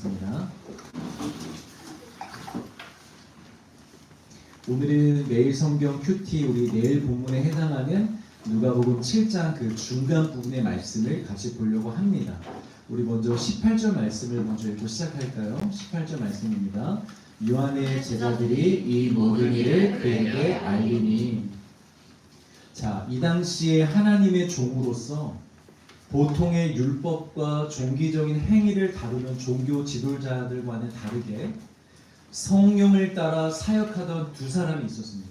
하겠습니다. 오늘은 매일 성경 큐티 우리 내일 본문에 해당하는 누가복음 7장 그 중간 부분의 말씀을 같이 보려고 합니다. 우리 먼저 18절 말씀을 먼저 읽고 시작할까요? 18절 말씀입니다. 요한의 제자들이 이 모든 일을 그에게 알리니. 자, 이 당시에 하나님의 종으로서 보통의 율법과 종기적인 행위를 다루는 종교 지도자들과는 다르게 성령을 따라 사역하던 두 사람이 있었습니다.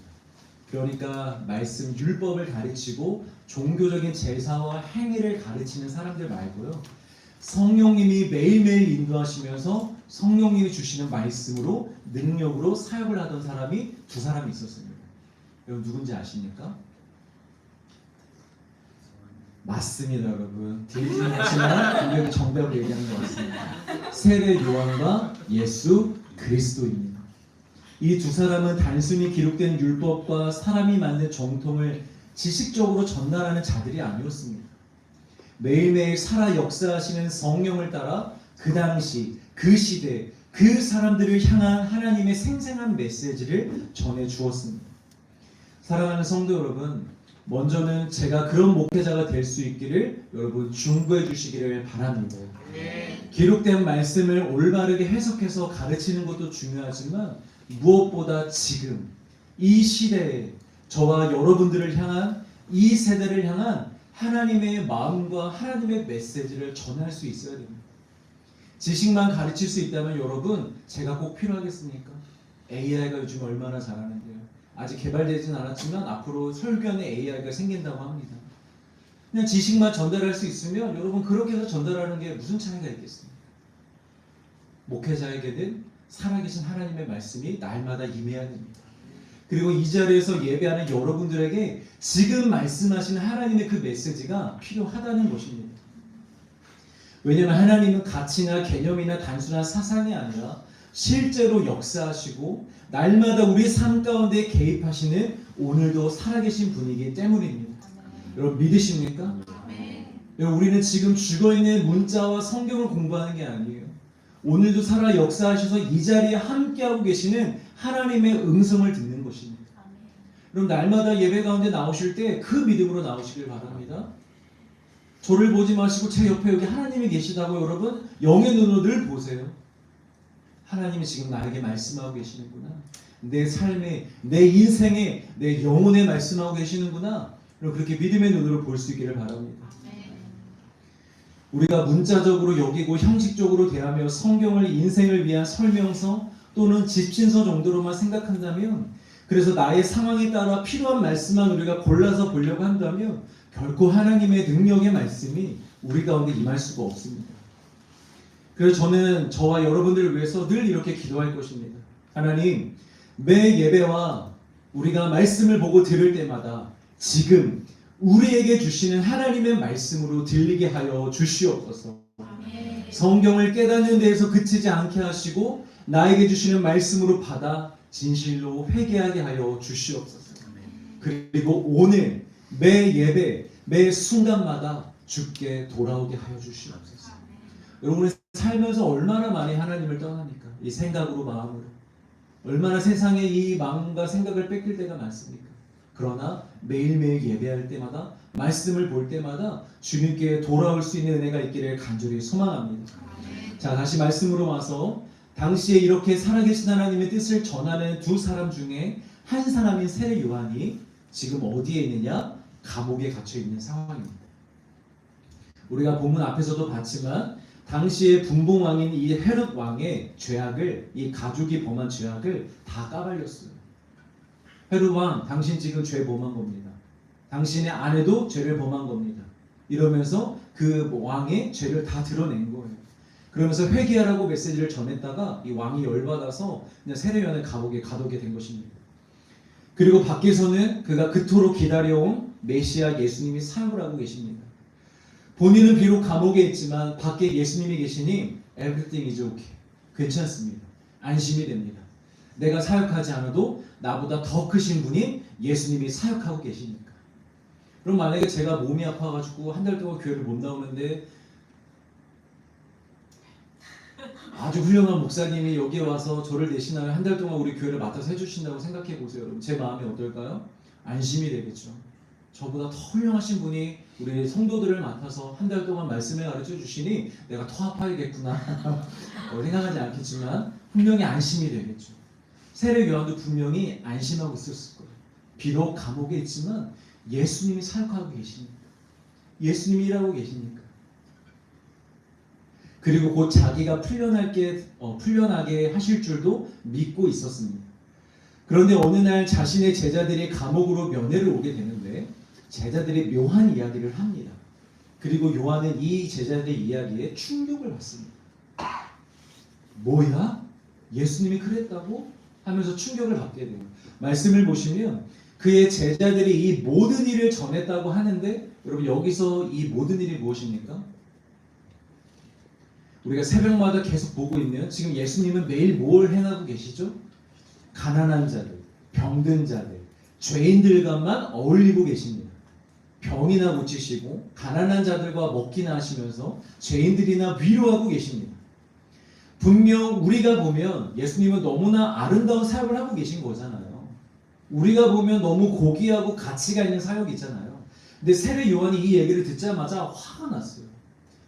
그러니까 말씀 율법을 가르치고 종교적인 제사와 행위를 가르치는 사람들 말고요, 성령님이 매일매일 인도하시면서 성령님이 주시는 말씀으로 능력으로 사역을 하던 사람이 두 사람이 있었습니다. 여러분 누군지 아십니까? 맞습니다, 여러분. 들리진 않지만 분명히 정답을 얘기하는 것 같습니다. 세례 요한과 예수 그리스도입니다. 이 두 사람은 단순히 기록된 율법과 사람이 만든 정통을 지식적으로 전달하는 자들이 아니었습니다. 매일매일 살아 역사하시는 성령을 따라 그 당시, 그 시대, 그 사람들을 향한 하나님의 생생한 메시지를 전해 주었습니다. 사랑하는 성도 여러분, 먼저는 제가 그런 목회자가 될 수 있기를 여러분 중보해 주시기를 바랍니다. 기록된 말씀을 올바르게 해석해서 가르치는 것도 중요하지만 무엇보다 지금 이 시대에 저와 여러분들을 향한, 이 세대를 향한 하나님의 마음과 하나님의 메시지를 전할 수 있어야 됩니다. 지식만 가르칠 수 있다면 여러분 제가 꼭 필요하겠습니까? AI가 요즘 얼마나 잘하는데요. 아직 개발되지는 않았지만 앞으로 설교하는 AI가 생긴다고 합니다. 그냥 지식만 전달할 수 있으면 여러분 그렇게 해서 전달하는 게 무슨 차이가 있겠습니까? 목회자에게는 살아계신 하나님의 말씀이 날마다 임해야 됩니다. 그리고 이 자리에서 예배하는 여러분들에게 지금 말씀하시는 하나님의 그 메시지가 필요하다는 것입니다. 왜냐하면 하나님은 가치나 개념이나 단순한 사상이 아니라 실제로 역사하시고 날마다 우리 삶 가운데 개입하시는 오늘도 살아계신 분이기 때문입니다. 여러분 믿으십니까? 여러분, 우리는 지금 죽어있는 문자와 성경을 공부하는 게 아니에요. 오늘도 살아 역사하셔서 이 자리에 함께하고 계시는 하나님의 음성을 듣는 것입니다. 그럼 날마다 예배 가운데 나오실 때 그 믿음으로 나오시길 바랍니다. 저를 보지 마시고 제 옆에 여기 하나님이 계시다고 여러분 영의 눈으로 늘 보세요. 하나님이 지금 나에게 말씀하고 계시는구나. 내 삶에, 내 인생에, 내 영혼에 말씀하고 계시는구나. 그렇게 믿음의 눈으로 볼 수 있기를 바랍니다. 우리가 문자적으로 여기고 형식적으로 대하며 성경을 인생을 위한 설명서 또는 집신서 정도로만 생각한다면, 그래서 나의 상황에 따라 필요한 말씀만 우리가 골라서 보려고 한다면 결코 하나님의 능력의 말씀이 우리 가운데 임할 수가 없습니다. 그래서 저는 저와 여러분들을 위해서 늘 이렇게 기도할 것입니다. 하나님, 매 예배와 우리가 말씀을 보고 들을 때마다 지금 우리에게 주시는 하나님의 말씀으로 들리게 하여 주시옵소서. 성경을 깨닫는 데에서 그치지 않게 하시고 나에게 주시는 말씀으로 받아 진실로 회개하게 하여 주시옵소서. 그리고 오늘 매 예배, 매 순간마다 주께 돌아오게 하여 주시옵소서. 여러분의 살면서 얼마나 많이 하나님을 떠납니까? 이 생각으로, 마음으로. 얼마나 세상에 이 마음과 생각을 뺏길 때가 많습니까? 그러나 매일매일 예배할 때마다, 말씀을 볼 때마다 주님께 돌아올 수 있는 은혜가 있기를 간절히 소망합니다. 자, 다시 말씀으로 와서 당시에 이렇게 살아계신 하나님의 뜻을 전하는 두 사람 중에 한 사람인 세례 요한이 지금 어디에 있느냐? 감옥에 갇혀 있는 상황입니다. 우리가 본문 앞에서도 봤지만 당시에 분봉왕인 이 헤롯 왕의 죄악을, 이 가족이 범한 죄악을 다 까발렸어요. 헤롯 왕, 당신 지금 죄 범한 겁니다. 당신의 아내도 죄를 범한 겁니다. 이러면서 그 왕의 죄를 다 드러낸 거예요. 그러면서 회개하라고 메시지를 전했다가 이 왕이 열받아서 그냥 세례 요한을 감옥에 가두게 된 것입니다. 그리고 밖에서는 그가 그토록 기다려온 메시아 예수님이 사역을 하고 계십니다. 본인은 비록 감옥에 있지만 밖에 예수님이 계시니 everything is okay. 괜찮습니다. 안심이 됩니다. 내가 사역하지 않아도 나보다 더 크신 분이 예수님이 사역하고 계시니까. 그럼 만약에 제가 몸이 아파가지고 한 달 동안 교회를 못 나오는데 아주 훌륭한 목사님이 여기에 와서 저를 대신하여 한 달 동안 우리 교회를 맡아서 해주신다고 생각해 보세요. 여러분, 제 마음이 어떨까요? 안심이 되겠죠. 저보다 더 훌륭하신 분이 우리 성도들을 맡아서 한 달 동안 말씀을 가르쳐 주시니 내가 더 아파야겠구나 생각하지 않겠지만 분명히 안심이 되겠죠. 세례 요한도 분명히 안심하고 있었을 거예요. 비록 감옥에 있지만 예수님이 사역하고 계시니까, 예수님이 일하고 계시니까. 그리고 곧 자기가 풀려나게 하실 줄도 믿고 있었습니다. 그런데 어느 날 자신의 제자들이 감옥으로 면회를 오게 되는데 제자들이 묘한 이야기를 합니다. 그리고 요한은 이 제자들의 이야기에 충격을 받습니다. 뭐야? 예수님이 그랬다고? 하면서 충격을 받게 돼요. 말씀을 보시면 그의 제자들이 이 모든 일을 전했다고 하는데 여러분, 여기서 이 모든 일이 무엇입니까? 우리가 새벽마다 계속 보고 있는, 지금 예수님은 매일 뭘 해나가고 계시죠? 가난한 자들, 병든 자들, 죄인들과만 어울리고 계십니다. 병이나 고치시고 가난한 자들과 먹기나 하시면서 죄인들이나 위로하고 계십니다. 분명 우리가 보면 예수님은 너무나 아름다운 사역을 하고 계신 거잖아요. 우리가 보면 너무 고귀하고 가치가 있는 사역이잖아요. 근데 세례 요한이 이 얘기를 듣자마자 화가 났어요.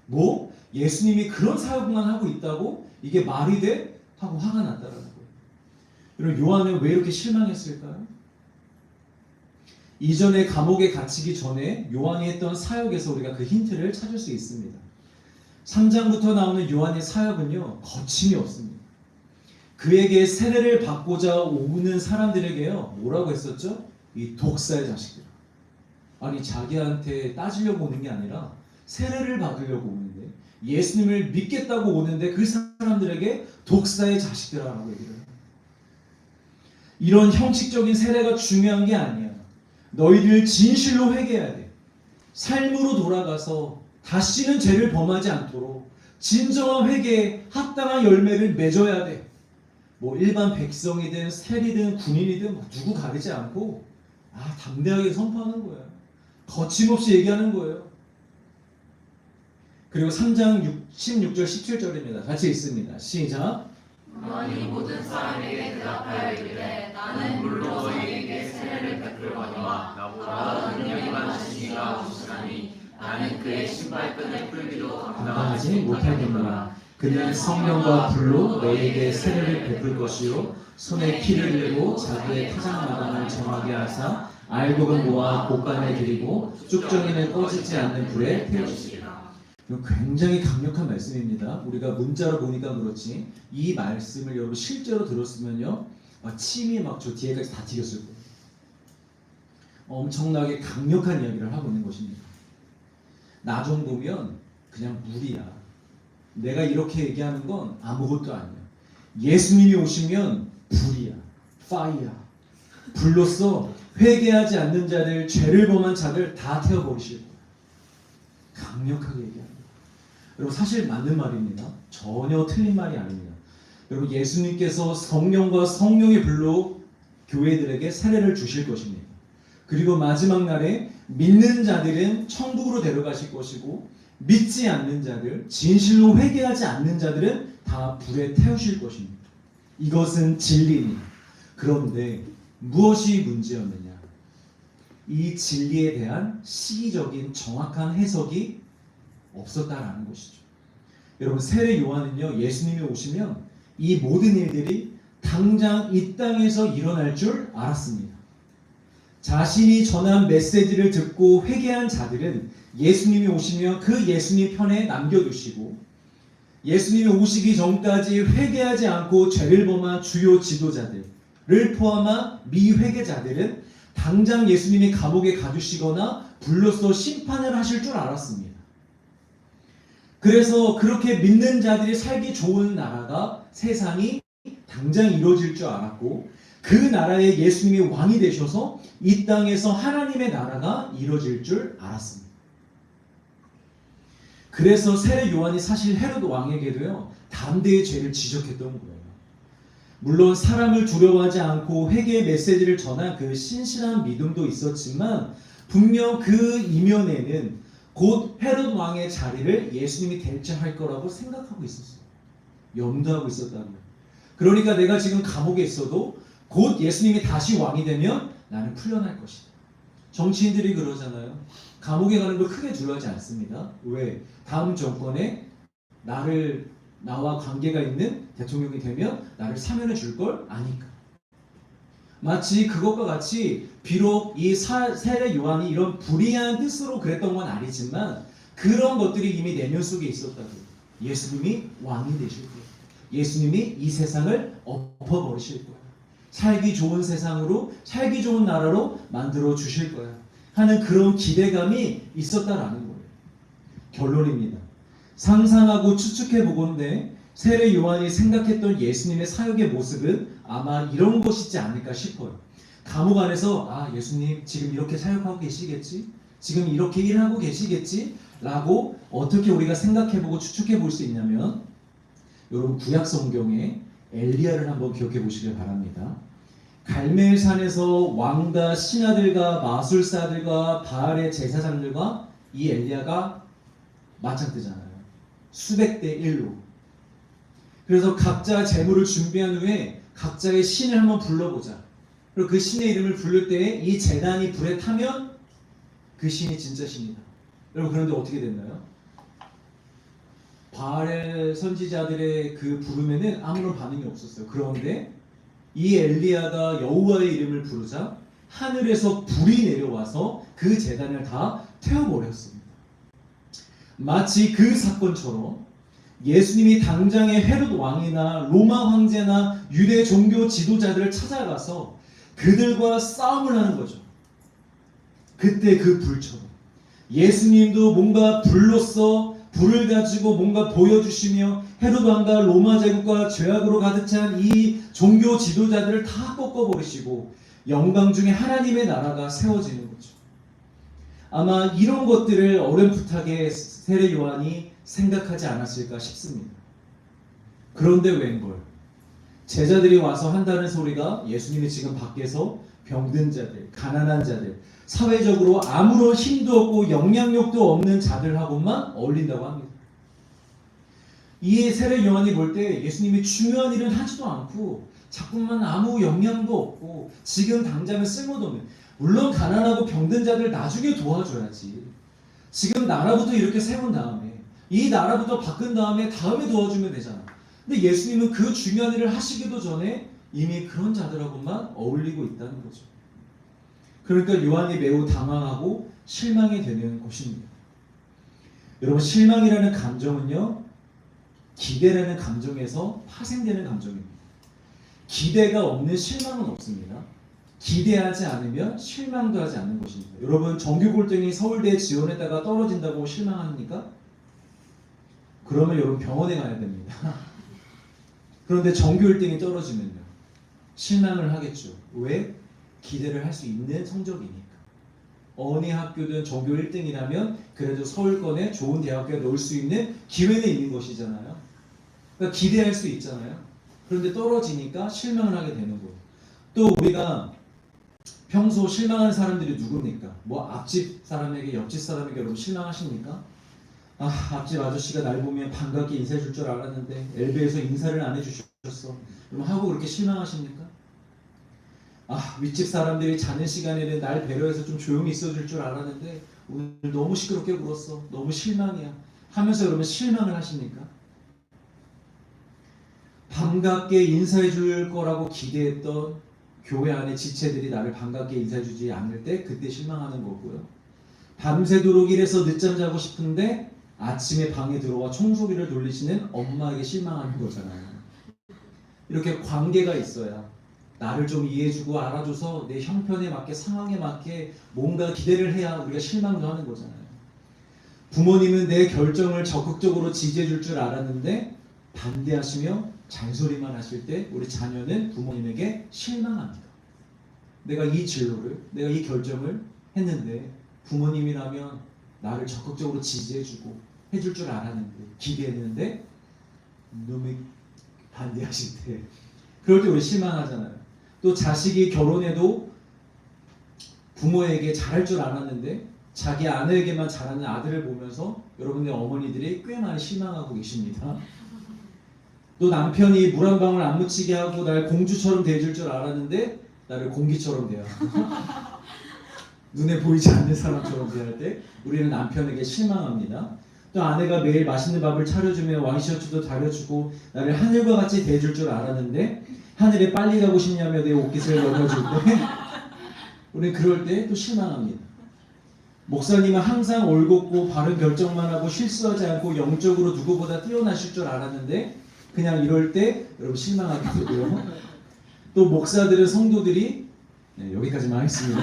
뭐? 예수님이 그런 사역만 하고 있다고? 이게 말이 돼? 하고 화가 났다라는 거예요. 여러분, 요한은 왜 이렇게 실망했을까요? 이전에 감옥에 갇히기 전에 요한이 했던 사역에서 우리가 그 힌트를 찾을 수 있습니다. 3장부터 나오는 요한의 사역은요, 거침이 없습니다. 그에게 세례를 받고자 오는 사람들에게요, 뭐라고 했었죠? 이 독사의 자식들. 아니, 자기한테 따지려고 오는 게 아니라 세례를 받으려고 오는데, 예수님을 믿겠다고 오는데 그 사람들에게 독사의 자식들이라고 얘기를 해요. 이런 형식적인 세례가 중요한 게 아니야. 너희들 진실로 회개해야 돼. 삶으로 돌아가서 다시는 죄를 범하지 않도록 진정한 회개에 합당한 열매를 맺어야 돼. 뭐 일반 백성이든 세리든 군인이든 누구 가리지 않고 담대하게 선포하는 거예요. 거침없이 얘기하는 거예요. 그리고 3장 16절 17절입니다. 같이 읽습니다. 시작. 너희 모든 사람에게 대답하여 이르되 나는 물로 너희에게 세례를 베풀거니와 나보다 능력이 많으신 이가 오시나니 나는 그의 신발끈을 풀기도 감당하지 못하겠노라. 그는 성령과 불로 너희에게 세례를 베풀 것이요 손에 키를 들고 자기의 타작마당을 정하게 하사 알곡은 모아 곳간에 들이고 쭉정이는 꺼지지 않는 불에 태우시리라. 굉장히 강력한 말씀입니다. 우리가 문자로 보니까 그렇지 이 말씀을 여러분 실제로 들었으면요, 침이 막 저 뒤에까지 다 튀겼을 거예요. 엄청나게 강력한 이야기를 하고 있는 것입니다. 나 정도면 그냥 물이야. 내가 이렇게 얘기하는 건 아무것도 아니야. 예수님이 오시면 불이야. 파이어. 불로써 회개하지 않는 자들, 죄를 범한 자들 다 태워버리실 거예요. 강력하게 얘기합니다. 여러분, 사실 맞는 말입니다. 전혀 틀린 말이 아닙니다. 여러분, 예수님께서 성령과 성령의 불로 교회들에게 세례를 주실 것입니다. 그리고 마지막 날에 믿는 자들은 천국으로 데려가실 것이고 믿지 않는 자들, 진실로 회개하지 않는 자들은 다 불에 태우실 것입니다. 이것은 진리입니다. 그런데 무엇이 문제였느냐? 이 진리에 대한 시기적인 정확한 해석이 없었다라는 것이죠. 여러분, 세례 요한은요, 예수님이 오시면 이 모든 일들이 당장 이 땅에서 일어날 줄 알았습니다. 자신이 전한 메시지를 듣고 회개한 자들은 예수님이 오시면 그 예수님 편에 남겨두시고, 예수님이 오시기 전까지 회개하지 않고 죄를 범한 주요 지도자들을 포함한 미회개자들은 당장 예수님이 감옥에 가두시거나 불로써 심판을 하실 줄 알았습니다. 그래서 그렇게 믿는 자들이 살기 좋은 나라가 세상이 당장 이루어질 줄 알았고, 그 나라에 예수님이 왕이 되셔서 이 땅에서 하나님의 나라가 이루어질 줄 알았습니다. 그래서 세례 요한이 사실 헤롯 왕에게도요, 담대의 죄를 지적했던 거예요. 물론 사람을 두려워하지 않고 회개의 메시지를 전한 그 신실한 믿음도 있었지만 분명 그 이면에는 곧 헤롯 왕의 자리를 예수님이 대체할 거라고 생각하고 있었어요. 염두하고 있었다는 거예요. 그러니까 내가 지금 감옥에 있어도 곧 예수님이 다시 왕이 되면 나는 풀려날 것이다. 정치인들이 그러잖아요. 감옥에 가는 걸 크게 두려워하지 않습니다. 왜? 다음 정권에 나와 관계가 있는 대통령이 되면 나를 사면해 줄 걸 아니까. 마치 그것과 같이 비록 이 세례 요한이 이런 불의한 뜻으로 그랬던 건 아니지만 그런 것들이 이미 내면 속에 있었다고. 예수님이 왕이 되실 거예요. 예수님이 이 세상을 엎어버리실 거예요. 살기 좋은 세상으로, 살기 좋은 나라로 만들어 주실 거야 하는 그런 기대감이 있었다라는 거예요. 결론입니다. 상상하고 추측해 보건대 세례 요한이 생각했던 예수님의 사역의 모습은 아마 이런 것이지 않을까 싶어요. 감옥 안에서 예수님 지금 이렇게 사역하고 계시겠지? 지금 이렇게 일하고 계시겠지? 라고 어떻게 우리가 생각해 보고 추측해 볼 수 있냐면 여러분 구약 성경에 엘리야를 한번 기억해 보시길 바랍니다. 갈멜산에서 왕과 신하들과 마술사들과 바알의 제사장들과 이 엘리야가 맞짱뜨잖아요. 수백 대 1로. 그래서 각자 제물을 준비한 후에 각자의 신을 한번 불러보자. 그리고 그 신의 이름을 부를 때에 이 제단이 불에 타면 그 신이 진짜 신이다. 여러분 그런데 어떻게 됐나요? 바알의 선지자들의 그 부름에는 아무런 반응이 없었어요. 그런데 이 엘리야가 여호와의 이름을 부르자 하늘에서 불이 내려와서 그 제단을 다 태워버렸습니다. 마치 그 사건처럼 예수님이 당장의 헤롯 왕이나 로마 황제나 유대 종교 지도자들을 찾아가서 그들과 싸움을 하는 거죠. 그때 그 불처럼 예수님도 뭔가 불로써 불을 가지고 뭔가 보여주시며 헤롯 왕과 로마 제국과 죄악으로 가득 찬 이 종교 지도자들을 다 꺾어버리시고 영광 중에 하나님의 나라가 세워지는 거죠. 아마 이런 것들을 어렴풋하게 세례 요한이 생각하지 않았을까 싶습니다. 그런데 웬걸 제자들이 와서 한다는 소리가 예수님이 지금 밖에서 병든 자들, 가난한 자들, 사회적으로 아무런 힘도 없고 영향력도 없는 자들하고만 어울린다고 합니다. 이 세례 요한이 볼 때 예수님이 중요한 일은 하지도 않고 자꾸만 아무 영향도 없고 지금 당장은 쓸모도 없는, 물론 가난하고 병든 자들 나중에 도와줘야지. 지금 나라부터 이렇게 세운 다음에 이 나라부터 바꾼 다음에 도와주면 되잖아. 근데 예수님은 그 중요한 일을 하시기도 전에 이미 그런 자들하고만 어울리고 있다는 거죠. 그러니까 요한이 매우 당황하고 실망이 되는 것입니다. 여러분 실망이라는 감정은요 기대라는 감정에서 파생되는 감정입니다. 기대가 없는 실망은 없습니다. 기대하지 않으면 실망도 하지 않는 것입니다. 여러분 정규 꼴등이 서울대에 지원했다가 떨어진다고 실망합니까? 그러면 여러분 병원에 가야 됩니다. 그런데 정규 1등이 떨어지면요 실망을 하겠죠. 왜? 기대를 할 수 있는 성적이니까. 어느 학교든 전교 1등이라면 그래도 서울권에 좋은 대학교에 넣을 수 있는 기회는 있는 것이잖아요. 그러니까 기대할 수 있잖아요. 그런데 떨어지니까 실망을 하게 되는 거예요. 또 우리가 평소 실망하는 사람들이 누굽니까? 뭐 앞집 사람에게 옆집 사람에게 여러분 실망하십니까? 앞집 아저씨가 날 보면 반갑게 인사해 줄 줄 알았는데 엘베에서 인사를 안 해주셨어. 그럼 하고 그렇게 실망하십니까? 윗집 사람들이 자는 시간에는 날 배려해서 좀 조용히 있어줄 줄 알았는데 오늘 너무 시끄럽게 굴었어. 너무 실망이야. 하면서 여러분 실망을 하십니까? 반갑게 인사해 줄 거라고 기대했던 교회 안의 지체들이 나를 반갑게 인사해 주지 않을 때 그때 실망하는 거고요. 밤새도록 일해서 늦잠 자고 싶은데 아침에 방에 들어와 청소기를 돌리시는 엄마에게 실망하는 거잖아요. 이렇게 관계가 있어야 나를 좀 이해해주고 알아줘서 내 형편에 맞게 상황에 맞게 뭔가 기대를 해야 우리가 실망도 하는 거잖아요. 부모님은 내 결정을 적극적으로 지지해줄 줄 알았는데 반대하시며 잔소리만 하실 때 우리 자녀는 부모님에게 실망합니다. 내가 이 진로를, 내가 이 결정을 했는데 부모님이라면 나를 적극적으로 지지해주고 해줄 줄 알았는데 기대했는데 놈이 반대하실 때 그럴 때 우리 실망하잖아요. 또 자식이 결혼해도 부모에게 잘할 줄 알았는데 자기 아내에게만 잘하는 아들을 보면서 여러분의 어머니들이 꽤 많이 실망하고 계십니다. 또 남편이 물 한 방울 안 묻히게 하고 날 공주처럼 대해줄 줄 알았는데 나를 공기처럼 대하고 눈에 보이지 않는 사람처럼 대할 때 우리는 남편에게 실망합니다. 또 아내가 매일 맛있는 밥을 차려주며 와인셔츠도 다려주고 나를 하늘과 같이 대해줄 줄 알았는데 하늘에 빨리 가고 싶냐며 내 옷깃을 넘어줄 때 우리는 그럴 때 또 실망합니다. 목사님은 항상 올곧고 바른 결정만 하고 실수하지 않고 영적으로 누구보다 뛰어나실 줄 알았는데 그냥 이럴 때 여러분 실망하게 되고요. 또 목사들은 성도들이 여기까지만 하겠습니다.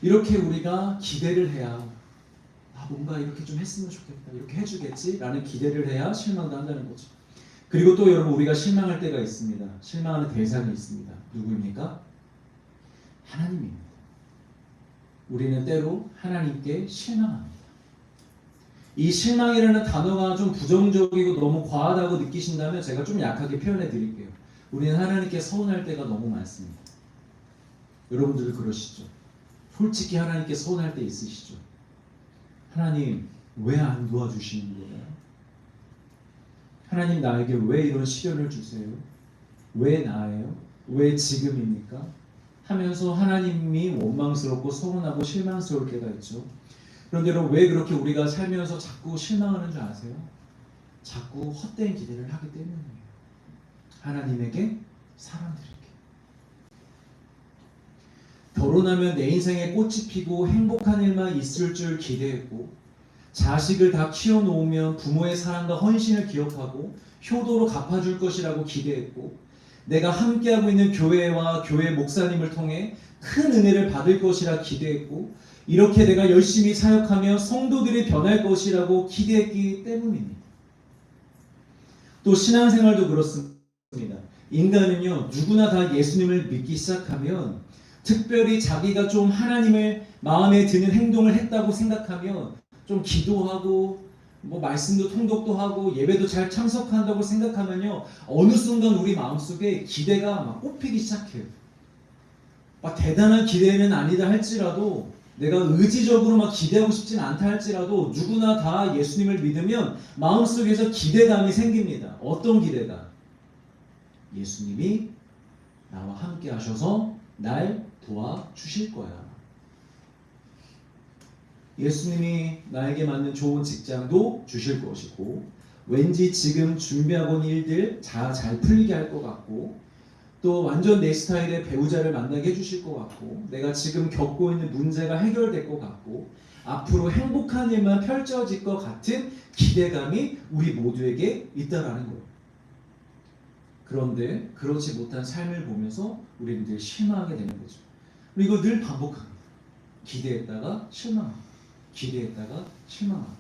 이렇게 우리가 기대를 해야 뭔가 이렇게 좀 했으면 좋겠다, 이렇게 해주겠지 라는 기대를 해야 실망도 한다는 거죠. 그리고 또 여러분 우리가 실망할 때가 있습니다. 실망하는 대상이 있습니다. 누구입니까? 하나님입니다. 우리는 때로 하나님께 실망합니다. 이 실망이라는 단어가 좀 부정적이고 너무 과하다고 느끼신다면 제가 좀 약하게 표현해 드릴게요. 우리는 하나님께 서운할 때가 너무 많습니다. 여러분들도 그러시죠? 솔직히 하나님께 서운할 때 있으시죠? 하나님 왜 안 도와주시는 거예요? 하나님 나에게 왜 이런 시련을 주세요? 왜 나예요? 왜 지금입니까? 하면서 하나님이 원망스럽고 서운하고 실망스러울 때가 있죠. 그런데 여러분 왜 그렇게 우리가 살면서 자꾸 실망하는 줄 아세요? 자꾸 헛된 기대를 하기 때문이에요. 하나님에게, 사람들에게. 결혼하면 내 인생에 꽃이 피고 행복한 일만 있을 줄 기대했고 자식을 다 키워놓으면 부모의 사랑과 헌신을 기억하고 효도로 갚아줄 것이라고 기대했고 내가 함께하고 있는 교회와 교회 목사님을 통해 큰 은혜를 받을 것이라 기대했고 이렇게 내가 열심히 사역하며 성도들이 변할 것이라고 기대했기 때문입니다. 또 신앙생활도 그렇습니다. 인간은요 누구나 다 예수님을 믿기 시작하면 특별히 자기가 좀 하나님을 마음에 드는 행동을 했다고 생각하면 좀 기도하고 말씀도 통독도 하고 예배도 잘 참석한다고 생각하면요 어느 순간 우리 마음속에 기대가 막 꼽히기 시작해요. 막 대단한 기대는 아니다 할지라도 내가 의지적으로 막 기대하고 싶진 않다 할지라도 누구나 다 예수님을 믿으면 마음속에서 기대감이 생깁니다. 어떤 기대감? 예수님이 나와 함께 하셔서 날 도와주실 거야. 예수님이 나에게 맞는 좋은 직장도 주실 것이고 왠지 지금 준비하고 있는 일들 잘 풀리게 할 것 같고 또 완전 내 스타일의 배우자를 만나게 해주실 것 같고 내가 지금 겪고 있는 문제가 해결될 것 같고 앞으로 행복한 일만 펼쳐질 것 같은 기대감이 우리 모두에게 있다라는 거예요. 그런데 그렇지 못한 삶을 보면서 우리는 늘 실망하게 되는 거죠. 그리고 늘 반복합니다. 기대했다가 실망합니다. 기대했다가 실망합니다.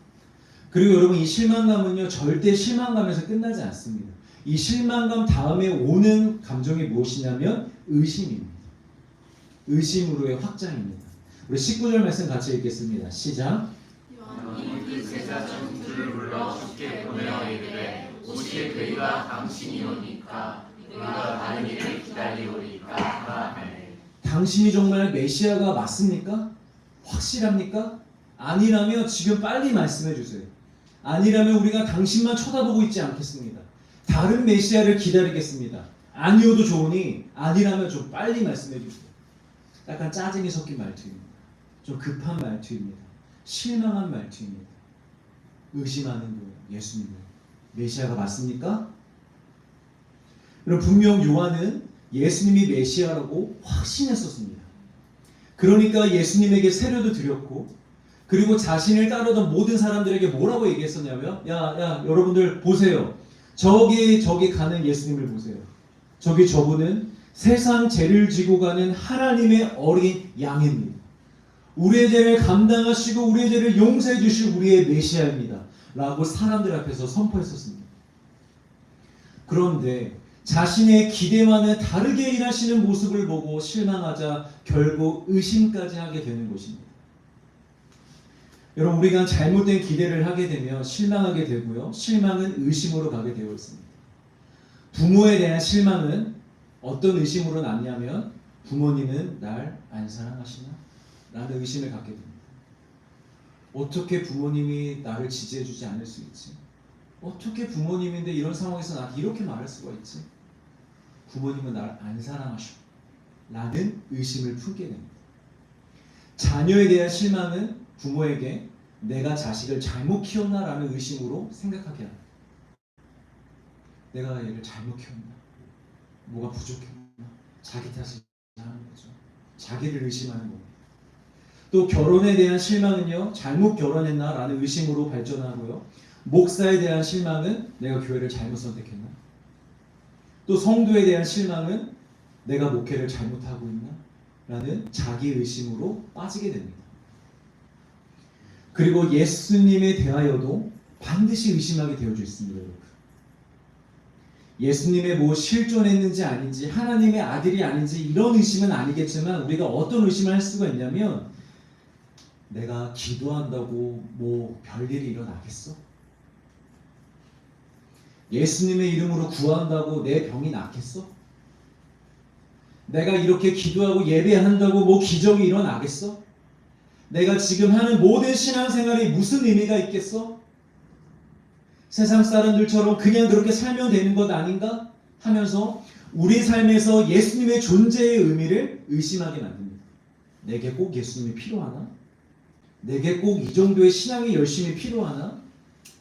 그리고 여러분 이 실망감은요 절대 실망감에서 끝나지 않습니다. 이 실망감 다음에 오는 감정이 무엇이냐면 의심입니다. 의심으로의 확장입니다. 우리 19절 말씀 같이 읽겠습니다. 시작. 요한이 그 제자 중 둘을 불러 주께 보내어 이르되 오실 그이가 당신이오니까 우리가 다른 일을 기다리오리까. 아멘. 당신이 정말 메시아가 맞습니까? 확실합니까? 아니라면 지금 빨리 말씀해 주세요. 아니라면 우리가 당신만 쳐다보고 있지 않겠습니다. 다른 메시아를 기다리겠습니다. 아니어도 좋으니 아니라면 좀 빨리 말씀해 주세요. 약간 짜증이 섞인 말투입니다. 좀 급한 말투입니다. 실망한 말투입니다. 의심하는 거예요. 예수님을. 메시아가 맞습니까? 그럼 분명 요한은 예수님이 메시아라고 확신했었습니다. 그러니까 예수님에게 세례도 드렸고 그리고 자신을 따르던 모든 사람들에게 뭐라고 얘기했었냐면 야 여러분들 보세요. 저기 가는 예수님을 보세요. 저분은 세상 죄를 지고 가는 하나님의 어린 양입니다. 우리의 죄를 감당하시고 우리의 죄를 용서해 주실 우리의 메시아입니다. 라고 사람들 앞에서 선포했었습니다. 그런데 자신의 기대와는 다르게 일하시는 모습을 보고 실망하자 결국 의심까지 하게 되는 것입니다. 여러분 우리가 잘못된 기대를 하게 되면 실망하게 되고요. 실망은 의심으로 가게 되어 있습니다. 부모에 대한 실망은 어떤 의심으로 났냐면 부모님은 날 안 사랑하시나? 라는 의심을 갖게 됩니다. 어떻게 부모님이 나를 지지해주지 않을 수 있지? 어떻게 부모님인데 이런 상황에서 나한테 이렇게 말할 수가 있지? 부모님은 나를 안 사랑하셔 라는 의심을 품게 됩니다. 자녀에 대한 실망은 부모에게 내가 자식을 잘못 키웠나 라는 의심으로 생각하게 합니다. 내가 얘를 잘못 키웠나? 뭐가 부족했나? 자기 탓을 하는 거죠. 자기를 의심하는 겁니다. 또 결혼에 대한 실망은요, 잘못 결혼했나 라는 의심으로 발전하고요. 목사에 대한 실망은 내가 교회를 잘못 선택했나? 또 성도에 대한 실망은 내가 목회를 잘못하고 있나? 라는 자기 의심으로 빠지게 됩니다. 그리고 예수님에 대하여도 반드시 의심하게 되어져 있습니다, 여러분. 예수님의 뭐 실존했는지 아닌지, 하나님의 아들이 아닌지 이런 의심은 아니겠지만 우리가 어떤 의심을 할 수가 있냐면, 내가 기도한다고 뭐 별일이 일어나겠어? 예수님의 이름으로 구한다고 내 병이 낫겠어? 내가 이렇게 기도하고 예배한다고 뭐 기적이 일어나겠어? 내가 지금 하는 모든 신앙생활이 무슨 의미가 있겠어? 세상 사람들처럼 그냥 그렇게 살면 되는 것 아닌가? 하면서 우리 삶에서 예수님의 존재의 의미를 의심하게 만듭니다. 내게 꼭 예수님이 필요하나? 내게 꼭 이 정도의 신앙이 열심히 필요하나?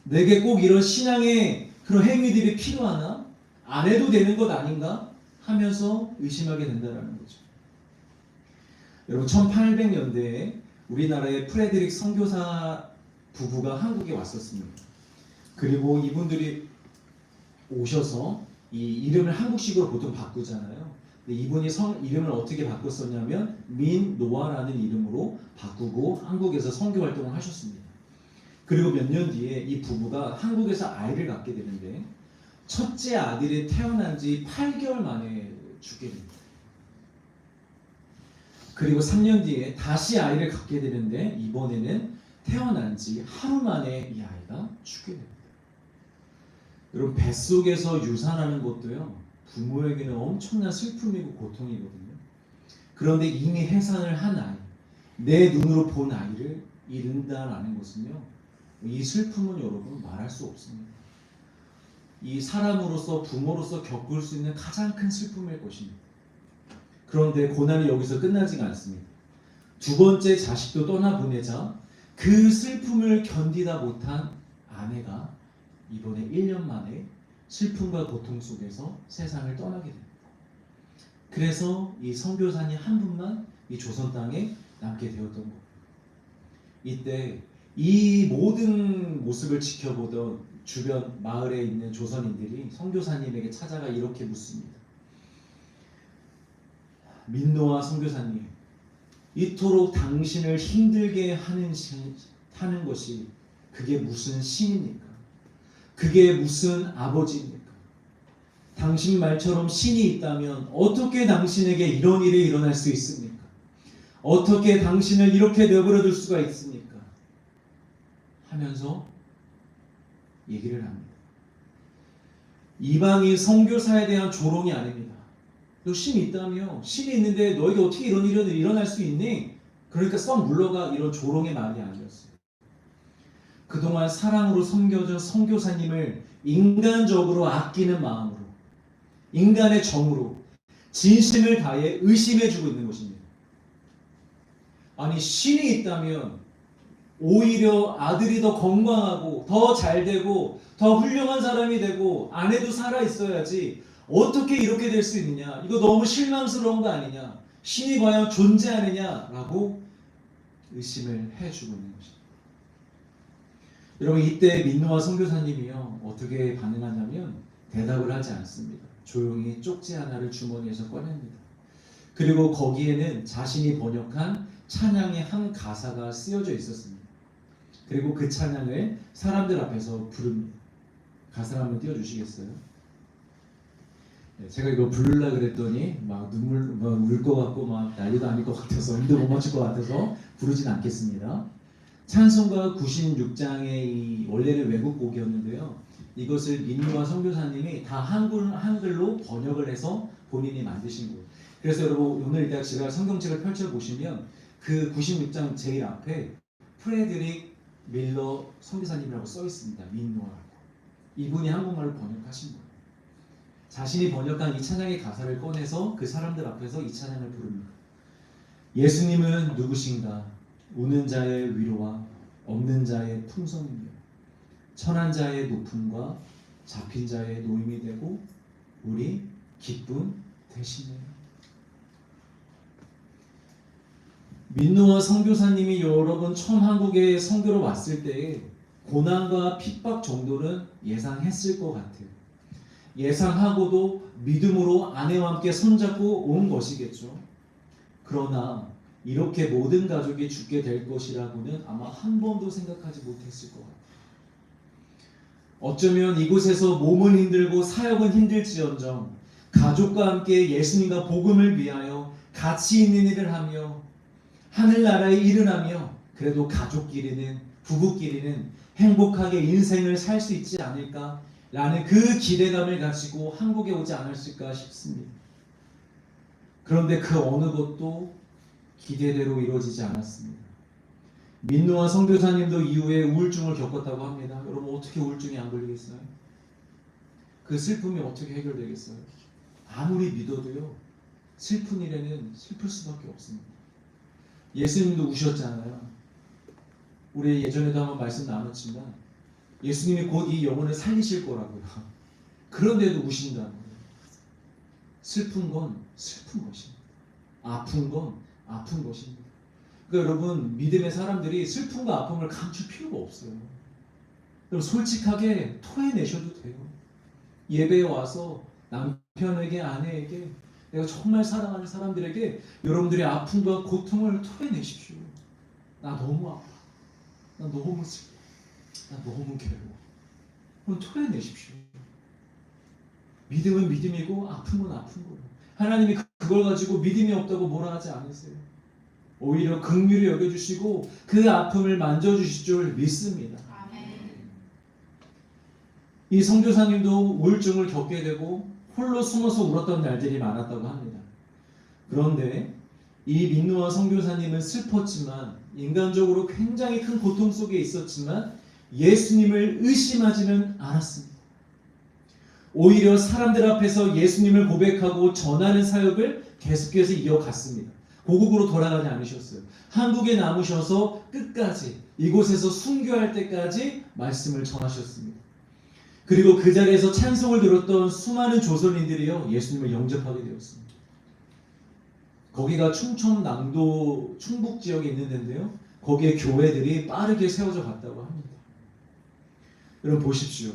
내게 꼭 이런 신앙의 그런 행위들이 필요하나? 안 해도 되는 것 아닌가? 하면서 의심하게 된다는 거죠. 여러분 1800년대에 우리나라의 프레드릭 선교사 부부가 한국에 왔었습니다. 그리고 이분들이 오셔서 이 이름을 한국식으로 보통 바꾸잖아요. 근데 이분이 이름을 어떻게 바꿨었냐면 민노아라는 이름으로 바꾸고 한국에서 선교 활동을 하셨습니다. 그리고 몇 년 뒤에 이 부부가 한국에서 아이를 갖게 되는데 첫째 아들이 태어난 지 8개월 만에 죽게 됩니다. 그리고 3년 뒤에 다시 아이를 갖게 되는데 이번에는 태어난 지 하루 만에 이 아이가 죽게 됩니다. 여러분 뱃속에서 유산하는 것도요 부모에게는 엄청난 슬픔이고 고통이거든요. 그런데 이미 해산을 한 아이, 내 눈으로 본 아이를 잃는다라는 것은요, 이 슬픔은 여러분 말할 수 없습니다. 이 사람으로서 부모로서 겪을 수 있는 가장 큰 슬픔일 것입니다. 그런데 고난이 여기서 끝나지가 않습니다. 두 번째 자식도 떠나보내자 그 슬픔을 견디다 못한 아내가 이번에 1년 만에 슬픔과 고통 속에서 세상을 떠나게 됩니다. 그래서 이 선교사님 한 분만 이 조선 땅에 남게 되었던 겁니다. 이때 이 모든 모습을 지켜보던 주변 마을에 있는 조선인들이 선교사님에게 찾아가 이렇게 묻습니다. 민노아 선교사님, 이토록 당신을 힘들게 하는 것이 그게 무슨 신입니까? 그게 무슨 아버지입니까? 당신 말처럼 신이 있다면 어떻게 당신에게 이런 일이 일어날 수 있습니까? 어떻게 당신을 이렇게 내버려 둘 수가 있습니까? 하면서 얘기를 합니다. 이방인 선교사에 대한 조롱이 아닙니다. 너 신이 있다며? 신이 있는데 너에게 어떻게 이런 일이 일어날 수 있니? 그러니까 썩 물러가, 이런 조롱의 말이 아니었어요. 그동안 사랑으로 섬겨준 선교사님을 인간적으로 아끼는 마음으로, 인간의 정으로 진심을 다해 의심해주고 있는 것입니다. 아니 신이 있다면 오히려 아들이 더 건강하고 더 잘되고 더 훌륭한 사람이 되고 아내도 살아 있어야지 어떻게 이렇게 될 수 있느냐, 이거 너무 실망스러운 거 아니냐, 신이 과연 존재하느냐라고 의심을 해주고 있는 것입니다. 여러분 이때 민노아 선교사님이요 어떻게 반응하냐면 대답을 하지 않습니다. 조용히 쪽지 하나를 주머니에서 꺼냅니다. 그리고 거기에는 자신이 번역한 찬양의 한 가사가 쓰여져 있었습니다. 그리고 그 찬양을 사람들 앞에서 부릅니다. 가사를 한번 띄워주시겠어요? 네, 제가 이거 부르려고 그랬더니 막 눈물 울 것 같고 막 난리도 아닐 것 같아서 힘도 못 맞출 것 같아서 부르진 않겠습니다. 찬송가 96장의 이 원래는 외국 곡이었는데요. 이것을 민노아 선교사님이 다 한글로 번역을 해서 본인이 만드신 거예요. 그래서 여러분 오늘 이따 제가 성경책을 펼쳐보시면 그 96장 제일 앞에 프레드릭 밀러 선교사님이라고 써 있습니다. 민노아라고. 이분이 한국말로 번역하신 거예요. 자신이 번역한 이 찬양의 가사를 꺼내서 그 사람들 앞에서 이 찬양을 부릅니다. 예수님은 누구신가? 우는 자의 위로와 없는 자의 풍성이며 천한 자의 높음과 잡힌 자의 노임이 되고 우리 기쁨 되시네요. 민노아 선교사님이 여러 번 처음 한국에 선교로 왔을 때에 고난과 핍박 정도는 예상했을 것 같아요. 예상하고도 믿음으로 아내와 함께 손잡고 온 것이겠죠. 그러나 이렇게 모든 가족이 죽게 될 것이라고는 아마 한 번도 생각하지 못했을 것 같아요. 어쩌면 이곳에서 몸은 힘들고 사역은 힘들지언정 가족과 함께 예수님과 복음을 위하여 가치 있는 일을 하며 하늘나라의 일을 하며 그래도 가족끼리는 부부끼리는 행복하게 인생을 살 수 있지 않을까라는 그 기대감을 가지고 한국에 오지 않았을까 싶습니다. 그런데 그 어느 것도 기대대로 이루어지지 않았습니다. 민노아 선교사님도 이후에 우울증을 겪었다고 합니다. 여러분 어떻게 우울증이 안 걸리겠어요? 그 슬픔이 어떻게 해결되겠어요? 아무리 믿어도요 슬픈 일에는 슬플 수밖에 없습니다. 예수님도 우셨잖아요. 우리 예전에도 한번 말씀 나눴지만 예수님이 곧 이 영혼을 살리실 거라고요. 그런데도 우신다는 거예요. 슬픈 건 슬픈 것입니다. 아픈 건 아픈 것입니다. 그러니까 여러분 믿음의 사람들이 슬픔과 아픔을 감출 필요가 없어요. 여러분 솔직하게 토해내셔도 돼요. 예배에 와서 남편에게 아내에게 내가 정말 사랑하는 사람들에게 여러분들의 아픔과 고통을 토해내십시오. 나 너무 아파. 나 너무 슬퍼. 나 너무 괴로워. 그럼 토해내십시오. 믿음은 믿음이고 아픔은 아픈 거예요. 하나님이 그걸 가지고 믿음이 없다고 뭐라 하지 않으세요. 오히려 긍휼히 여겨주시고 그 아픔을 만져주실 줄 믿습니다. 이 선교사님도 우울증을 겪게 되고 홀로 숨어서 울었던 날들이 많았다고 합니다. 그런데 이 민노아 선교사님은 슬펐지만 인간적으로 굉장히 큰 고통 속에 있었지만 예수님을 의심하지는 않았습니다. 오히려 사람들 앞에서 예수님을 고백하고 전하는 사역을 계속해서 이어갔습니다. 고국으로 돌아가지 않으셨어요. 한국에 남으셔서 끝까지 이곳에서 순교할 때까지 말씀을 전하셨습니다. 그리고 그 자리에서 찬송을 들었던 수많은 조선인들이요 예수님을 영접하게 되었습니다. 거기가 충청남도 충북 지역에 있는 데인데요. 거기에 교회들이 빠르게 세워져 갔다고 합니다. 여러분 보십시오.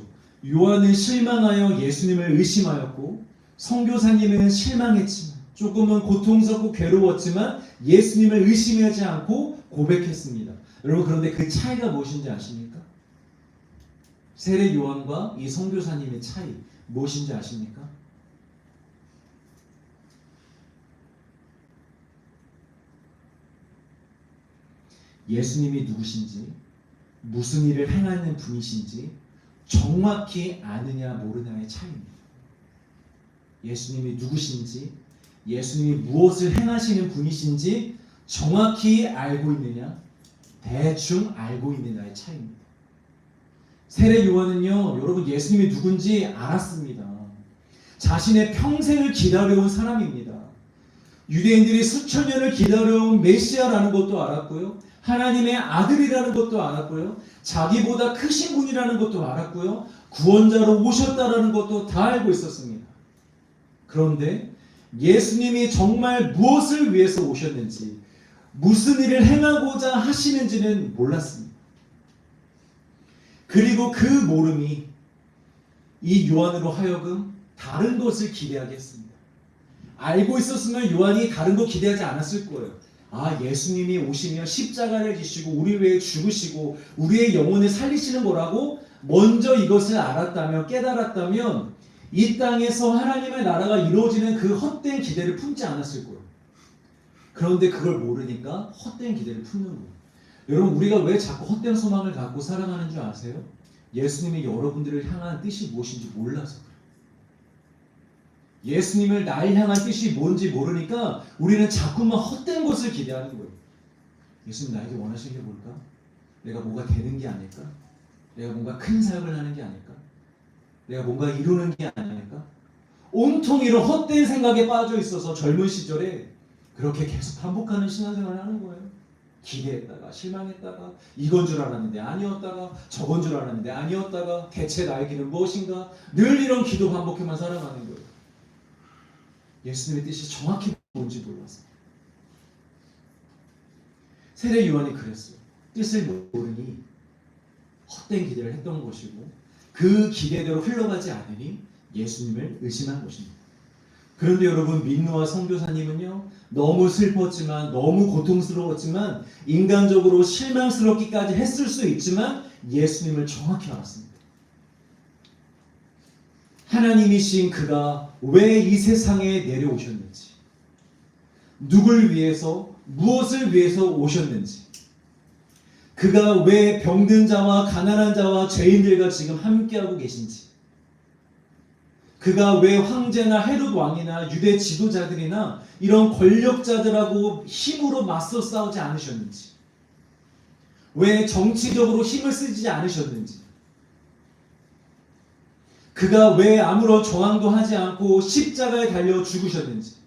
요한은 실망하여 예수님을 의심하였고 선교사님은 실망했지만 조금은 고통스럽고 괴로웠지만 예수님을 의심하지 않고 고백했습니다. 여러분 그런데 그 차이가 무엇인지 아십니까? 세례 요한과 이 선교사님의 차이 무엇인지 아십니까? 예수님이 누구신지 무슨 일을 행하는 분이신지 정확히 아느냐 모르냐의 차이입니다. 예수님이 누구신지 예수님이 무엇을 행하시는 분이신지 정확히 알고 있느냐 대충 알고 있느냐의 차이입니다. 세례 요한은요 여러분 예수님이 누군지 알았습니다. 자신의 평생을 기다려온 사람입니다. 유대인들이 수천 년을 기다려온 메시아라는 것도 알았고요. 하나님의 아들이라는 것도 알았고요. 자기보다 크신 분이라는 것도 알았고요. 구원자로 오셨다라는 것도 다 알고 있었습니다. 그런데 예수님이 정말 무엇을 위해서 오셨는지 무슨 일을 행하고자 하시는지는 몰랐습니다. 그리고 그 모름이 이 요한으로 하여금 다른 것을 기대하게 했습니다. 알고 있었으면 요한이 다른 거 기대하지 않았을 거예요. 아 예수님이 오시면 십자가를 지시고 우리 위해 죽으시고 우리의 영혼을 살리시는 거라고 먼저 이것을 알았다면 깨달았다면 이 땅에서 하나님의 나라가 이루어지는 그 헛된 기대를 품지 않았을 거예요. 그런데 그걸 모르니까 헛된 기대를 품는 거예요. 여러분 우리가 왜 자꾸 헛된 소망을 갖고 살아가는 줄 아세요? 예수님이 여러분들을 향한 뜻이 무엇인지 몰라서 그래요. 예수님을 날 향한 뜻이 뭔지 모르니까 우리는 자꾸만 헛된 것을 기대하는 거예요. 예수님 나에게 원하시는 게 뭘까? 내가 뭐가 되는 게 아닐까? 내가 뭔가 큰 사역을 하는 게 아닐까? 내가 뭔가 이루는 게 아닐까? 온통 이런 헛된 생각에 빠져 있어서 젊은 시절에 그렇게 계속 반복하는 신앙생활을 하는 거예요. 기대했다가 실망했다가 이건 줄 알았는데 아니었다가 저건 줄 알았는데 아니었다가 대체 나의 길은 무엇인가? 늘 이런 기도 반복해만 살아가는 거예요. 예수님의 뜻이 정확히 뭔지 몰라서. 세례 요한이 그랬어요. 뜻을 모르니 헛된 기대를 했던 것이고 그 기대대로 흘러가지 않으니 예수님을 의심한 것입니다. 그런데 여러분, 민노아 선교사님은요, 너무 슬펐지만 너무 고통스러웠지만 인간적으로 실망스럽기까지 했을 수 있지만 예수님을 정확히 알았습니다. 하나님이신 그가 왜 이 세상에 내려오셨는지, 누굴 위해서 무엇을 위해서 오셨는지, 그가 왜 병든 자와 가난한 자와 죄인들과 지금 함께하고 계신지, 그가 왜 황제나 헤롯 왕이나 유대 지도자들이나 이런 권력자들하고 힘으로 맞서 싸우지 않으셨는지, 왜 정치적으로 힘을 쓰지 않으셨는지, 그가 왜 아무런 저항도 하지 않고 십자가에 달려 죽으셨는지,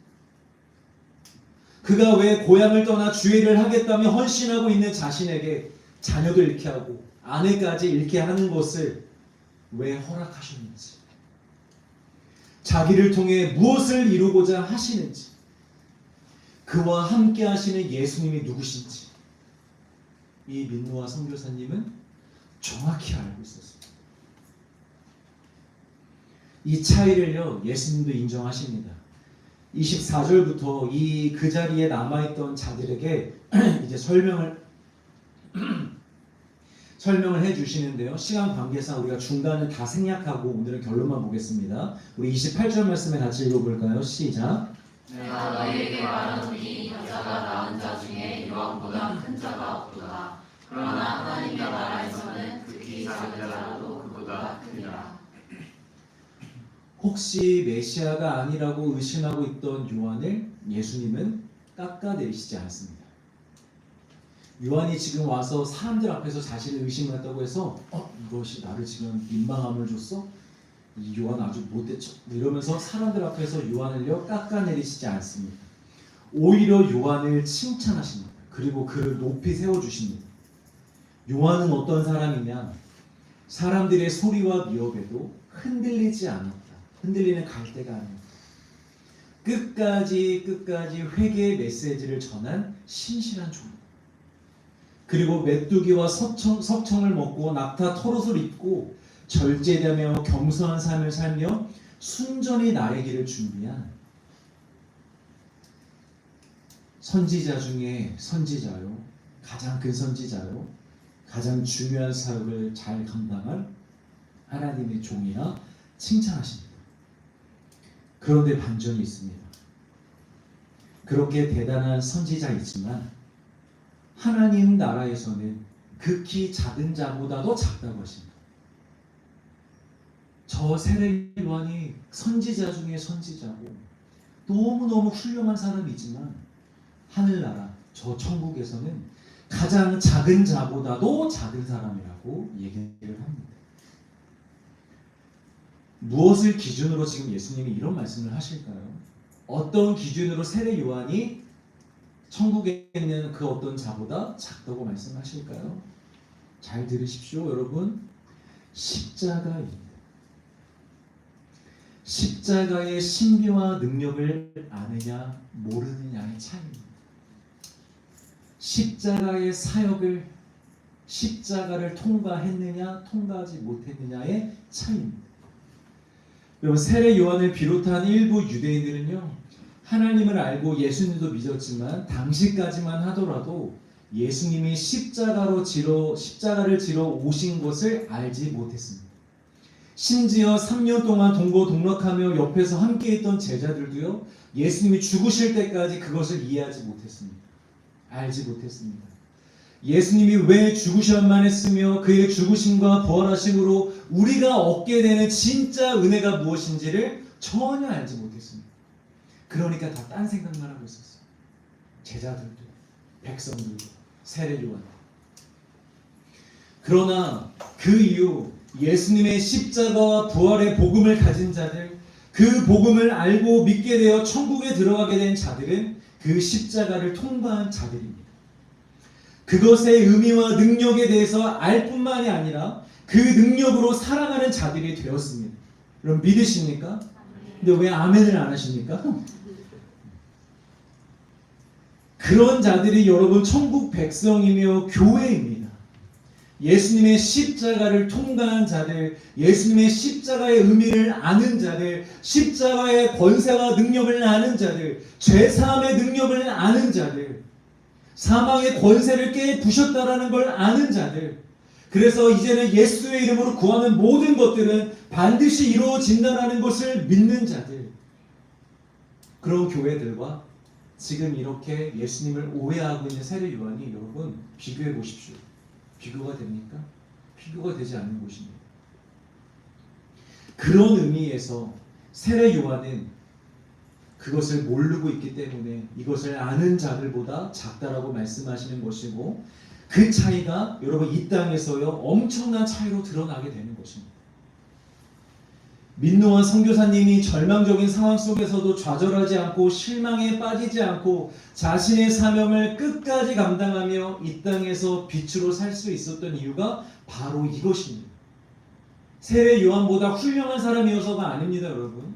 그가 왜 고향을 떠나 주일을 하겠다며 헌신하고 있는 자신에게 자녀도 잃게 하고 아내까지 잃게 하는 것을 왜 허락하셨는지, 자기를 통해 무엇을 이루고자 하시는지, 그와 함께 하시는 예수님이 누구신지 이 민노아 선교사님은 정확히 알고 있었어요. 이 차이를요, 예수님도 인정하십니다. 24절부터 그 자리에 남아있던 자들에게 이제 설명을 해주시는데요. 시간 관계상 우리가 중간을 다 생략하고 오늘은 결론만 보겠습니다. 우리 28절 말씀에 같이 읽어볼까요? 시작. 내가 너희에게 말하노니 여자가 낳은 자 중에 요한보다 큰 자가 없도다. 그러나 하나님의 나라에서는 극히 작은 자라도 그보다 크니라. 혹시 메시아가 아니라고 의심하고 있던 요한을 예수님은 깎아내리시지 않습니다. 요한이 지금 와서 사람들 앞에서 자신을 의심했다고 해서 이것이 나를 지금 민망함을 줬어? 이 요한 아주 못됐죠? 이러면서 사람들 앞에서 요한을요 깎아내리시지 않습니다. 오히려 요한을 칭찬하십니다. 그리고 그를 높이 세워주십니다. 요한은 어떤 사람이냐? 사람들의 소리와 미혹에도 흔들리지 않았다. 흔들리는 갈대가 아닙니다. 끝까지 회개의 메시지를 전한 신실한 종. 그리고 메뚜기와 석청을 먹고 낙타 털옷을 입고 절제되며 겸손한 삶을 살며 순전히 나의 길을 준비한 선지자 중에 선지자요, 가장 큰 선지자요, 가장 중요한 사역을 잘 감당할 하나님의 종이라 칭찬하십니다. 그런데 반전이 있습니다. 그렇게 대단한 선지자이지만 하나님 나라에서는 극히 작은 자보다도 작다고 하십니다. 저 세례 요한이 선지자 중에 선지자고 너무너무 훌륭한 사람이지만 하늘나라 저 천국에서는 가장 작은 자보다도 작은 사람이라고 얘기를 합니다. 무엇을 기준으로 지금 예수님이 이런 말씀을 하실까요? 어떤 기준으로 세례 요한이 천국에 있는 그 어떤 자보다 작다고 말씀하실까요? 잘 들으십시오, 여러분. 십자가입니다. 십자가의 신비와 능력을 아느냐 모르느냐의 차이입니다. 십자가의 사역을, 십자가를 통과했느냐 통과하지 못했느냐의 차이입니다. 여러분, 세례 요한을 비롯한 일부 유대인들은요, 하나님을 알고 예수님도 믿었지만 당시까지만 하더라도 예수님이 십자가를 지러 오신 것을 알지 못했습니다. 심지어 3년 동안 동고동락하며 옆에서 함께 있던 제자들도요, 예수님이 죽으실 때까지 그것을 이해하지 못했습니다. 알지 못했습니다. 예수님이 왜 죽으셔야만 했으며 그의 죽으심과 부활하심으로 우리가 얻게 되는 진짜 은혜가 무엇인지를 전혀 알지 못했습니다. 그러니까 다 딴 생각만 하고 있었어요. 제자들도, 백성들도, 세례 요한. 그러나 그 이후 예수님의 십자가와 부활의 복음을 가진 자들, 그 복음을 알고 믿게 되어 천국에 들어가게 된 자들은 그 십자가를 통과한 자들입니다. 그것의 의미와 능력에 대해서 알 뿐만이 아니라 그 능력으로 살아가는 자들이 되었습니다. 여러분 믿으십니까? 근데 왜 아멘을 안 하십니까? 그런 자들이 여러분 천국 백성이며 교회입니다. 예수님의 십자가를 통과한 자들, 예수님의 십자가의 의미를 아는 자들, 십자가의 권세와 능력을 아는 자들, 죄사함의 능력을 아는 자들, 사망의 권세를 깨부셨다라는 걸 아는 자들, 그래서 이제는 예수의 이름으로 구하는 모든 것들은 반드시 이루어진다라는 것을 믿는 자들, 그런 교회들과 지금 이렇게 예수님을 오해하고 있는 세례 요한이 여러분 비교해 보십시오. 비교가 됩니까? 비교가 되지 않는 것입니다. 그런 의미에서 세례 요한은 그것을 모르고 있기 때문에 이것을 아는 자들보다 작다라고 말씀하시는 것이고, 그 차이가 여러분 이 땅에서요 엄청난 차이로 드러나게 되는 것입니다. 민노한 선교사님이 절망적인 상황 속에서도 좌절하지 않고 실망에 빠지지 않고 자신의 사명을 끝까지 감당하며 이 땅에서 빛으로 살 수 있었던 이유가 바로 이것입니다. 세례 요한보다 훌륭한 사람이어서가 아닙니다, 여러분.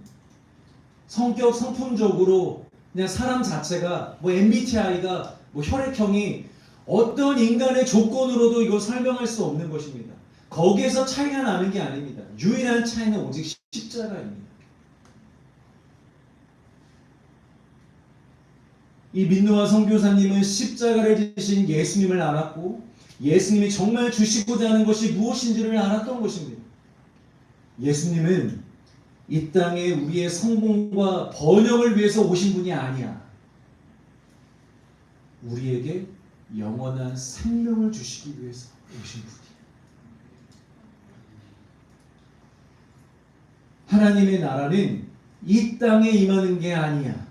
성격, 성품적으로 그냥 사람 자체가 MBTI가 혈액형이 어떤 인간의 조건으로도 이걸 설명할 수 없는 것입니다. 거기에서 차이가 나는 게 아닙니다. 유일한 차이는 오직 십자가입니다. 이 민노아 선교사님은 십자가를 지신 예수님을 알았고 예수님이 정말 주시고자 하는 것이 무엇인지를 알았던 것입니다. 예수님은 이 땅에 우리의 성공과 번영을 위해서 오신 분이 아니야. 우리에게 영원한 생명을 주시기 위해서 오신 분이야. 하나님의 나라는 이 땅에 임하는 게 아니야.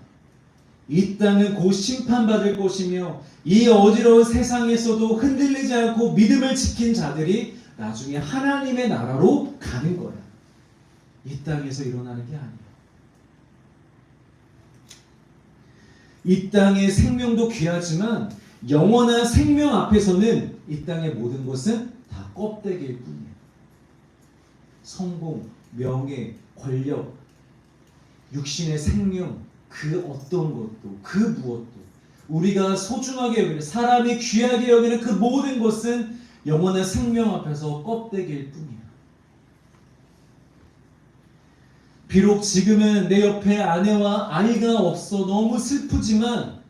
이 땅은 곧 심판받을 것이며 이 어지러운 세상에서도 흔들리지 않고 믿음을 지킨 자들이 나중에 하나님의 나라로 가는 거야. 이 땅에서 일어나는 게 아니야. 이 땅의 생명도 귀하지만 영원한 생명 앞에서는 이 땅의 모든 것은 다 껍데기일 뿐이야. 성공, 명예, 권력, 육신의 생명, 그 어떤 것도, 그 무엇도 우리가 소중하게 여기는, 사람이 귀하게 여기는 그 모든 것은 영원한 생명 앞에서 껍데기일 뿐이야. 비록 지금은 내 옆에 아내와 아이가 없어 너무 슬프지만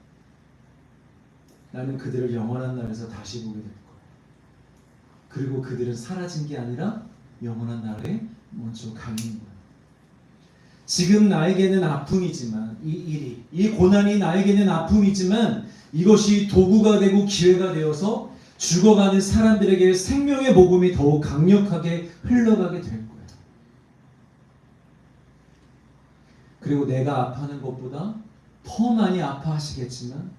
나는 그들을 영원한 날에서 다시 보게 될 거야. 그리고 그들은 사라진 게 아니라 영원한 날에 먼저 가는 거야. 지금 나에게는 아픔이지만 이 일이, 이 고난이 나에게는 아픔이지만 이것이 도구가 되고 기회가 되어서 죽어가는 사람들에게 생명의 복음이 더욱 강력하게 흘러가게 될 거야. 그리고 내가 아파하는 것보다 더 많이 아파하시겠지만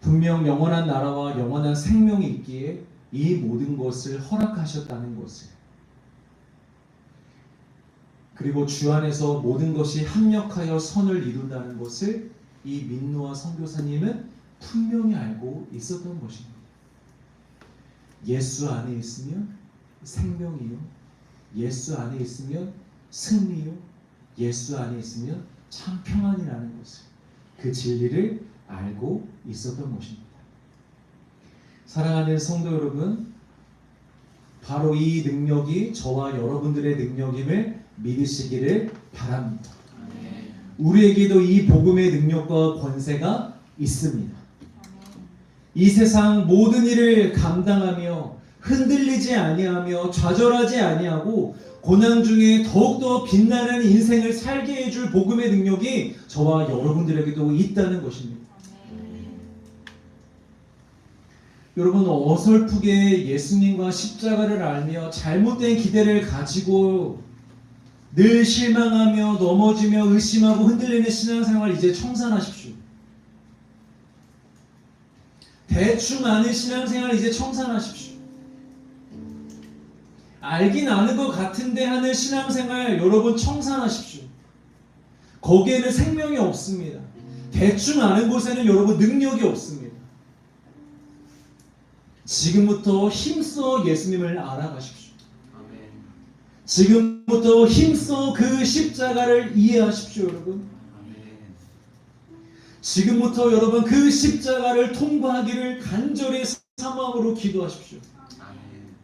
분명 영원한 나라와 영원한 생명이 있기에 이 모든 것을 허락하셨다는 것을, 그리고 주 안에서 모든 것이 합력하여 선을 이룬다는 것을 이 민노아 선교사님은 분명히 알고 있었던 것입니다. 예수 안에 있으면 생명이요, 예수 안에 있으면 승리요, 예수 안에 있으면 참 평안이라는 것을, 그 진리를 알고 있었던 것입니다. 사랑하는 성도 여러분, 바로 이 능력이 저와 여러분들의 능력임을 믿으시기를 바랍니다. 우리에게도 이 복음의 능력과 권세가 있습니다. 이 세상 모든 일을 감당하며 흔들리지 아니하며 좌절하지 아니하고 고난 중에 더욱더 빛나는 인생을 살게 해줄 복음의 능력이 저와 여러분들에게도 있다는 것입니다. 여러분, 어설프게 예수님과 십자가를 알며 잘못된 기대를 가지고 늘 실망하며 넘어지며 의심하고 흔들리는 신앙생활 이제 청산하십시오. 대충 아는 신앙생활 이제 청산하십시오. 알긴 아는 것 같은데 하는 신앙생활 여러분 청산하십시오. 거기에는 생명이 없습니다. 대충 아는 곳에는 여러분 능력이 없습니다. 지금부터 힘써 예수님을 알아가십시오. 아멘. 지금부터 힘써 그 십자가를 이해하십시오, 여러분. 아멘. 지금부터 여러분 그 십자가를 통과하기를 간절히 사모함으로 기도하십시오. 아멘.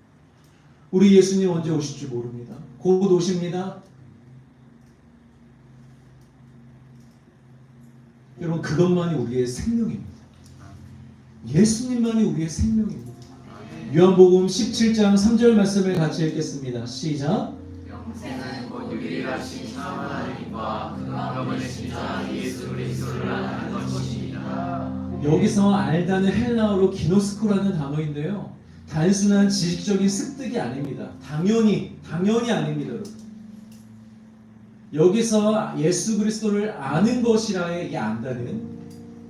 우리 예수님 언제 오실지 모릅니다. 곧 오십니다. 여러분 그것만이 우리의 생명입니다. 예수님만이 우리의 생명입니다. 요한복음 17장 3절 말씀을 같이 읽겠습니다. 시작. 영생은 곧 유일하신 참 하나님과 그가 보내신 자 예수 그리스도를 아는 것입니다. 여기서 알다는 헬라어로 기노스코라는 단어인데요. 단순한 지식적인 습득이 아닙니다. 당연히 아닙니다. 여러분. 여기서 예수 그리스도를 아는 것이라의 이 안다는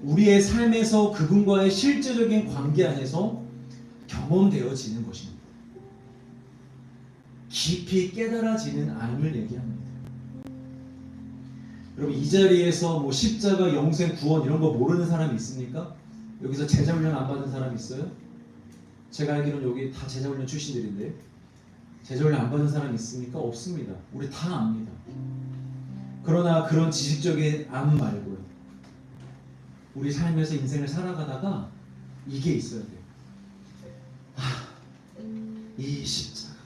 우리의 삶에서 그분과의 실제적인 관계 안에서 경험되어지는 것입니다. 깊이 깨달아지는 암을 얘기합니다. 여러분 이 자리에서 뭐 십자가, 영생, 구원 이런 거 모르는 사람이 있습니까? 여기서 제자훈련 안 받은 사람 있어요? 제가 알기로는 여기 다 제자훈련 출신들인데 제자훈련 안 받은 사람 있습니까? 없습니다. 우리 다 압니다. 그러나 그런 지식적인 암 말고요. 우리 삶에서 인생을 살아가다가 이게 있어야 돼요. 이 십자가가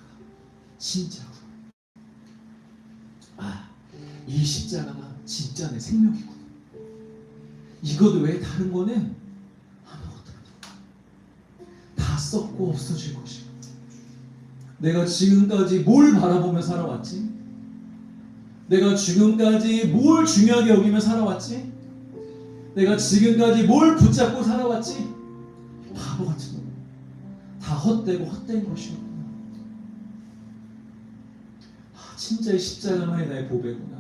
진짜구나. 이 십자가가 진짜 내 생명이구나. 이것 외에 다른 거는 아무것도 아니다. 다 썩고 없어질 것이고 내가 지금까지 뭘 바라보며 살아왔지? 내가 지금까지 뭘 중요하게 여기며 살아왔지? 내가 지금까지 뭘 붙잡고 살아왔지? 바보 같은 거. 다 헛되고 헛된 것이었구나. 진짜 이 십자가만이 나의 보배구나.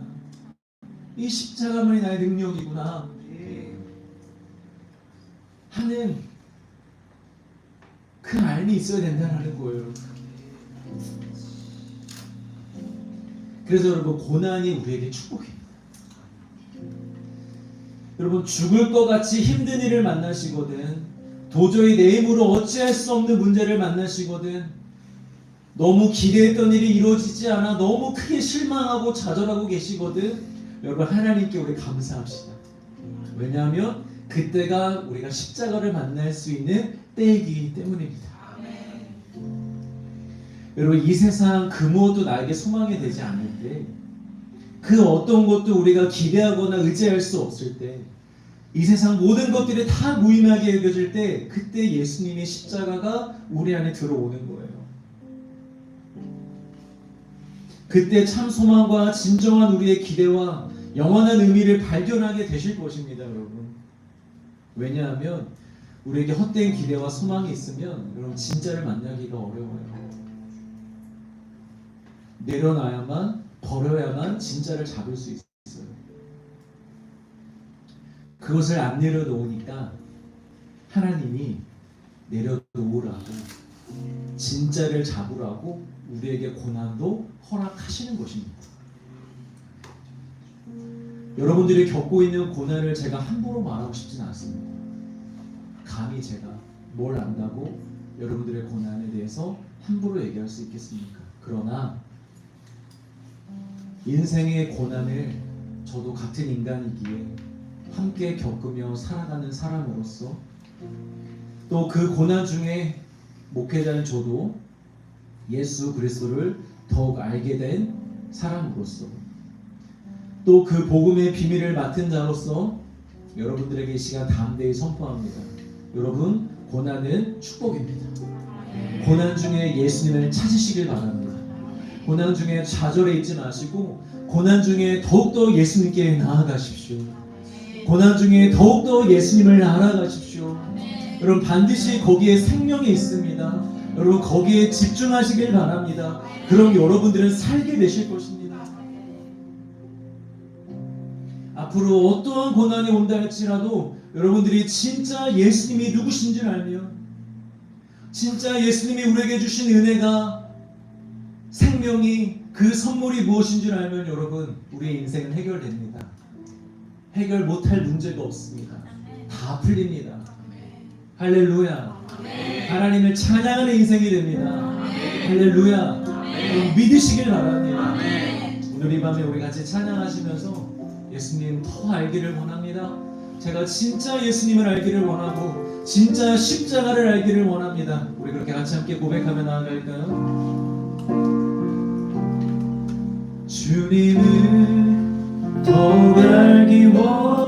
이 십자가만이 나의 능력이구나. 하는 그 알미 있어야 된다는 거예요. 그래서 여러분 고난이 우리에게 축복입니다. 여러분 죽을 것 같이 힘든 일을 만나시거든 도저히 내 힘으로 어찌할 수 없는 문제를 만나시거든 너무 기대했던 일이 이루어지지 않아 너무 크게 실망하고 좌절하고 계시거든 여러분 하나님께 우리 감사합시다. 왜냐하면 그때가 우리가 십자가를 만날 수 있는 때이기 때문입니다. 여러분 이 세상 그 무엇도 나에게 소망이 되지 않을 때 그 어떤 것도 우리가 기대하거나 의지할 수 없을 때 이 세상 모든 것들이 다 무의미하게 여겨질 때 그때 예수님의 십자가가 우리 안에 들어오는 거예요. 그때 참 소망과 진정한 우리의 기대와 영원한 의미를 발견하게 되실 것입니다. 여러분 왜냐하면 우리에게 헛된 기대와 소망이 있으면 여러분 진짜를 만나기가 어려워요. 내려놔야만 버려야만 진짜를 잡을 수 있어요. 그것을 안 내려놓으니까 하나님이 내려놓으라고 진짜를 잡으라고 우리에게 고난도 허락하시는 것입니다. 여러분들이 겪고 있는 고난을 제가 함부로 말하고 싶지는 않습니다. 감히 제가 뭘 안다고 여러분들의 고난에 대해서 함부로 얘기할 수 있겠습니까? 그러나 인생의 고난을 저도 같은 인간이기에 함께 겪으며 살아가는 사람으로서 또 그 고난 중에 목회자인 저도 예수 그리스도를 더욱 알게 된 사람으로서 또 그 복음의 비밀을 맡은 자로서 여러분들에게 이 시간 담대히 선포합니다. 여러분 고난은 축복입니다. 고난 중에 예수님을 찾으시길 바랍니다. 고난 중에 좌절해 있지 마시고 고난 중에 더욱더 예수님께 나아가십시오. 고난 중에 더욱더 예수님을 알아가십시오. 여러분 반드시 거기에 생명이 있습니다. 여러분 거기에 집중하시길 바랍니다. 그럼 여러분들은 살게 되실 것입니다. 앞으로 어떠한 고난이 온다 할지라도 여러분들이 진짜 예수님이 누구신지를 알면 진짜 예수님이 우리에게 주신 은혜가 생명이 그 선물이 무엇인 줄 알면 여러분 우리의 인생은 해결됩니다. 해결 못할 문제가 없습니다. 다 풀립니다. 할렐루야. 하나님을 찬양하는 인생이 됩니다. 할렐루야. 여러분 믿으시길 바랍니다. 오늘 이 밤에 우리 같이 찬양하시면서 예수님 더 알기를 원합니다. 제가 진짜 예수님을 알기를 원하고 진짜 십자가를 알기를 원합니다. 우리 그렇게 같이 함께 고백하며 나아갈까요? 주님을 더욱 알기 원합니다.